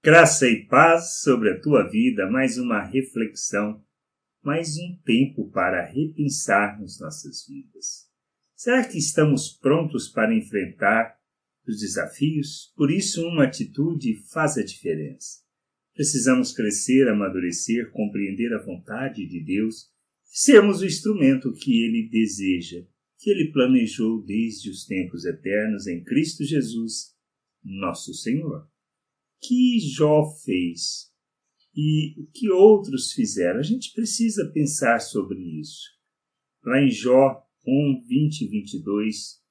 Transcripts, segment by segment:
Graça e paz sobre a tua vida, mais uma reflexão, mais um tempo para repensarmos nossas vidas. Será que estamos prontos para enfrentar os desafios? Por isso, uma atitude faz a diferença. Precisamos crescer, amadurecer, compreender a vontade de Deus e sermos o instrumento que Ele deseja, que Ele planejou desde os tempos eternos em Cristo Jesus, nosso Senhor. Que Jó fez e o que outros fizeram. A gente precisa pensar sobre isso. Lá em Jó 1, 20 e 22,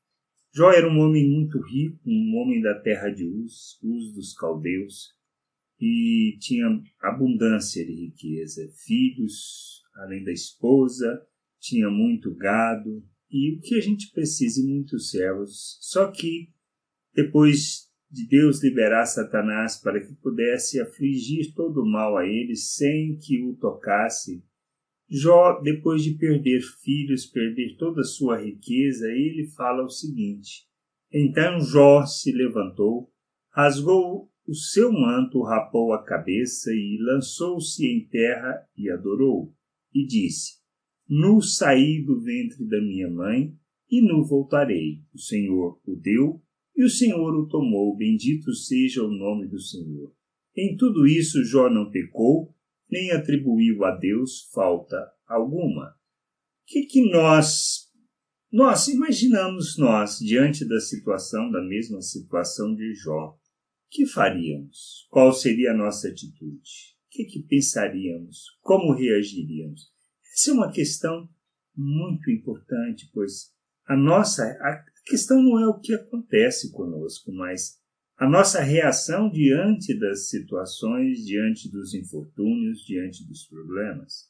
Jó era um homem muito rico, um homem da terra de Uz dos caldeus, e tinha abundância de riqueza, filhos, além da esposa, tinha muito gado, e o que a gente precisa, e muitos servos. Só que depois de Deus liberar Satanás para que pudesse afligir todo o mal a ele sem que o tocasse, Jó, depois de perder filhos, perder toda a sua riqueza, ele fala o seguinte: então Jó se levantou, rasgou o seu manto, rapou a cabeça e lançou-se em terra e adorou, e disse: nu saí do ventre da minha mãe e nu voltarei. O Senhor o deu e o Senhor o tomou, bendito seja o nome do Senhor. Em tudo isso Jó não pecou, nem atribuiu a Deus falta alguma. O que nós imaginamos diante da mesma situação de Jó? O que faríamos? Qual seria a nossa atitude? O que pensaríamos? Como reagiríamos? Essa é uma questão muito importante, pois a questão não é o que acontece conosco, mas a nossa reação diante das situações, diante dos infortúnios, diante dos problemas.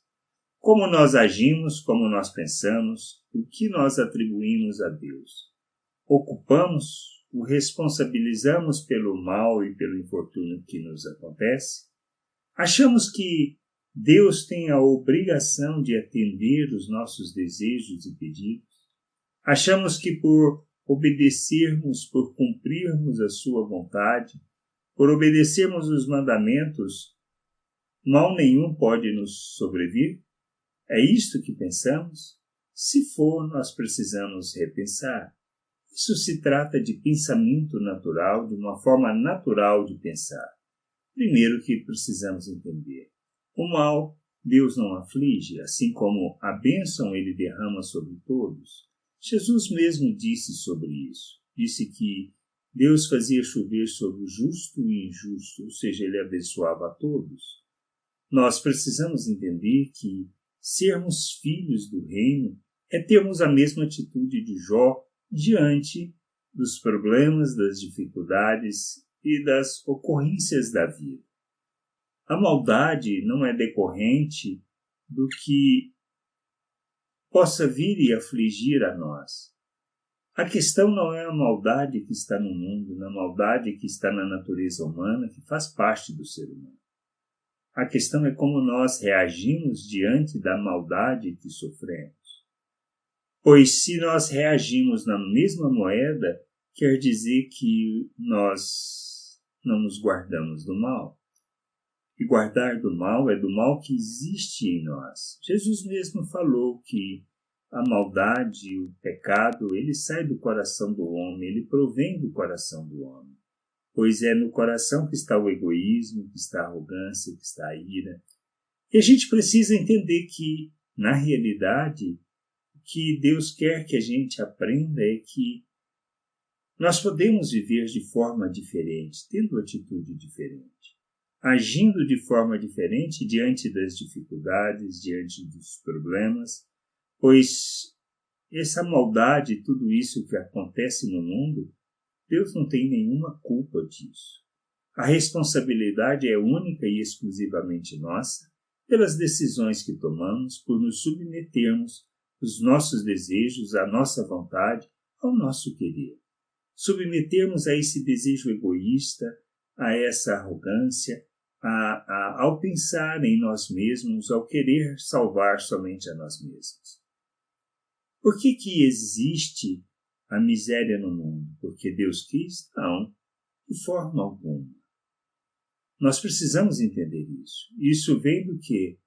Como nós agimos, como nós pensamos, o que nós atribuímos a Deus. Ocupamos, o responsabilizamos pelo mal e pelo infortúnio que nos acontece. Achamos que Deus tem a obrigação de atender os nossos desejos e pedidos. Achamos que por obedecermos, por cumprirmos a sua vontade, por obedecermos os mandamentos, mal nenhum pode nos sobrevir? É isto que pensamos? Se for, nós precisamos repensar. Isso se trata de pensamento natural, de uma forma natural de pensar. Primeiro que precisamos entender. O mal Deus não aflige, assim como a bênção Ele derrama sobre todos. Jesus mesmo disse sobre isso. Disse que Deus fazia chover sobre o justo e injusto, ou seja, Ele abençoava a todos. Nós precisamos entender que sermos filhos do reino é termos a mesma atitude de Jó diante dos problemas, das dificuldades e das ocorrências da vida. A maldade não é decorrente do que possa vir e afligir a nós. A questão não é a maldade que está no mundo, na maldade que está na natureza humana, que faz parte do ser humano. A questão é como nós reagimos diante da maldade que sofremos. Pois se nós reagimos na mesma moeda, quer dizer que nós não nos guardamos do mal. E guardar do mal é do mal que existe em nós. Jesus mesmo falou que a maldade, o pecado, ele sai do coração do homem, ele provém do coração do homem. Pois é no coração que está o egoísmo, que está a arrogância, que está a ira. E a gente precisa entender que, na realidade, o que Deus quer que a gente aprenda é que nós podemos viver de forma diferente, tendo atitude diferente, agindo de forma diferente diante das dificuldades, diante dos problemas, pois essa maldade, tudo isso que acontece no mundo, Deus não tem nenhuma culpa disso. A responsabilidade é única e exclusivamente nossa pelas decisões que tomamos, por nos submetermos os nossos desejos, a nossa vontade, ao nosso querer. Submetermos a esse desejo egoísta, a essa arrogância, ao pensar em nós mesmos, ao querer salvar somente a nós mesmos. Por que existe a miséria no mundo? Porque Deus quis? Não, de forma alguma. Nós precisamos entender isso. Isso vem do quê?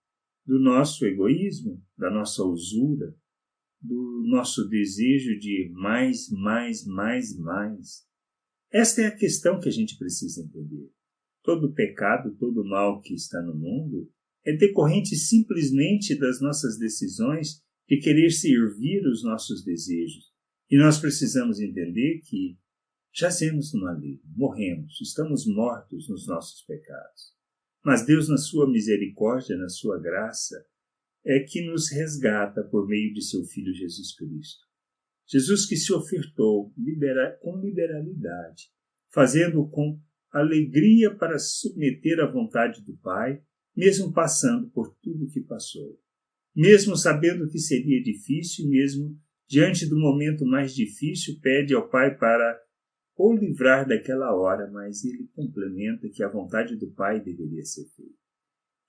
Do nosso egoísmo, da nossa usura, do nosso desejo de mais, mais, mais, mais. Esta é a questão que a gente precisa entender. Todo pecado, todo mal que está no mundo é decorrente simplesmente das nossas decisões de querer servir os nossos desejos. E nós precisamos entender que jazemos no maligno, morremos, estamos mortos nos nossos pecados. Mas Deus, na sua misericórdia, na sua graça, é que nos resgata por meio de seu Filho Jesus Cristo. Jesus que se ofertou com liberalidade, fazendo com alegria para submeter à vontade do Pai, mesmo passando por tudo o que passou. Mesmo sabendo que seria difícil, mesmo diante do momento mais difícil, pede ao Pai para o livrar daquela hora, mas ele complementa que a vontade do Pai deveria ser feita.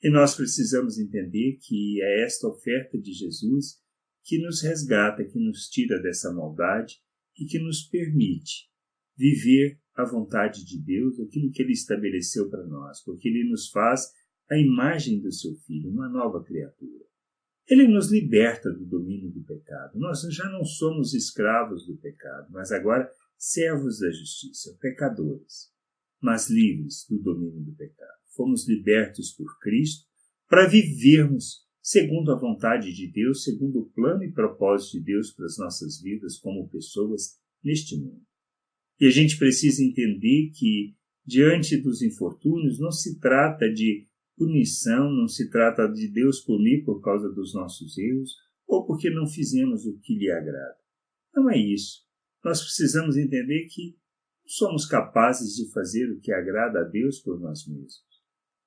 E nós precisamos entender que é esta oferta de Jesus que nos resgata, que nos tira dessa maldade e que nos permite viver a vontade de Deus, aquilo que Ele estabeleceu para nós, porque Ele nos faz a imagem do Seu Filho, uma nova criatura. Ele nos liberta do domínio do pecado. Nós já não somos escravos do pecado, mas agora servos da justiça, pecadores, mas livres do domínio do pecado. Fomos libertos por Cristo para vivermos segundo a vontade de Deus, segundo o plano e propósito de Deus para as nossas vidas como pessoas neste mundo. E a gente precisa entender que, diante dos infortúnios, não se trata de punição, não se trata de Deus punir por causa dos nossos erros ou porque não fizemos o que lhe agrada. Não é isso. Nós precisamos entender que não somos capazes de fazer o que agrada a Deus por nós mesmos,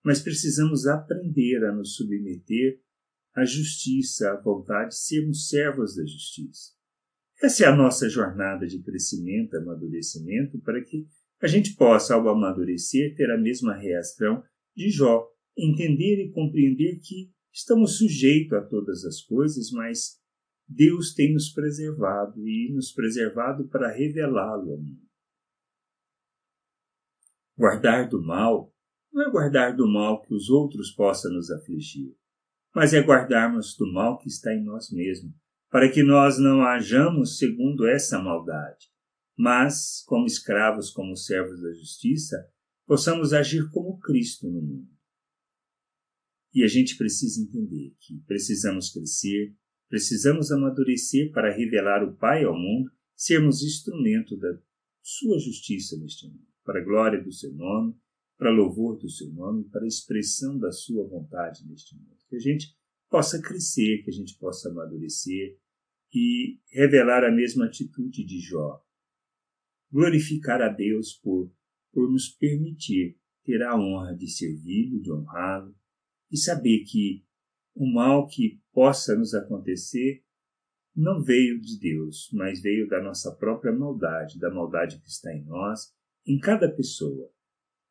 mas precisamos aprender a nos submeter à justiça, à vontade, sermos servos da justiça. Essa é a nossa jornada de crescimento, amadurecimento, para que a gente possa, ao amadurecer, ter a mesma reação de Jó, entender e compreender que estamos sujeitos a todas as coisas, mas Deus tem nos preservado e nos preservado para revelá-lo ao mundo. Guardar do mal não é guardar do mal que os outros possam nos afligir, mas é guardarmos do mal que está em nós mesmos, para que nós não hajamos segundo essa maldade, mas, como escravos, como servos da justiça, possamos agir como Cristo no mundo. E a gente precisa entender que precisamos crescer, precisamos amadurecer para revelar o Pai ao mundo, sermos instrumento da sua justiça neste mundo, para a glória do seu nome, para louvor do seu nome, para a expressão da sua vontade neste mundo. Que a gente possa crescer, que a gente possa amadurecer e revelar a mesma atitude de Jó. Glorificar a Deus por nos permitir ter a honra de servi-lo, de honrá-lo, e saber que o mal que possa nos acontecer não veio de Deus, mas veio da nossa própria maldade, da maldade que está em nós, em cada pessoa.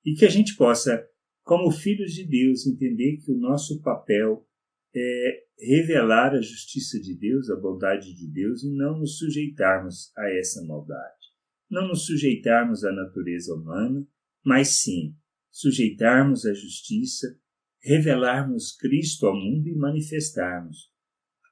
E que a gente possa, como filhos de Deus, entender que o nosso papel é revelar a justiça de Deus, a bondade de Deus, e não nos sujeitarmos a essa maldade. Não nos sujeitarmos à natureza humana, mas sim sujeitarmos à justiça, revelarmos Cristo ao mundo e manifestarmos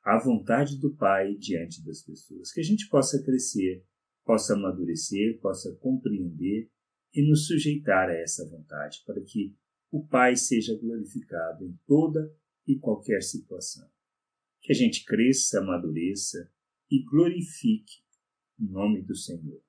a vontade do Pai diante das pessoas. Que a gente possa crescer, possa amadurecer, possa compreender e nos sujeitar a essa vontade, para que o Pai seja glorificado em toda e qualquer situação. Que a gente cresça, amadureça e glorifique o nome do Senhor.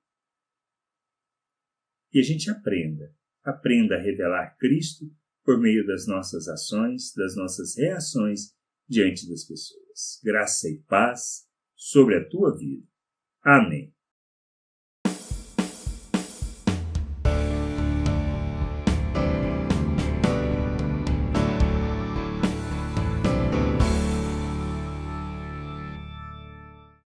E a gente aprenda a revelar Cristo por meio das nossas ações, das nossas reações diante das pessoas. Graça e paz sobre a tua vida. Amém.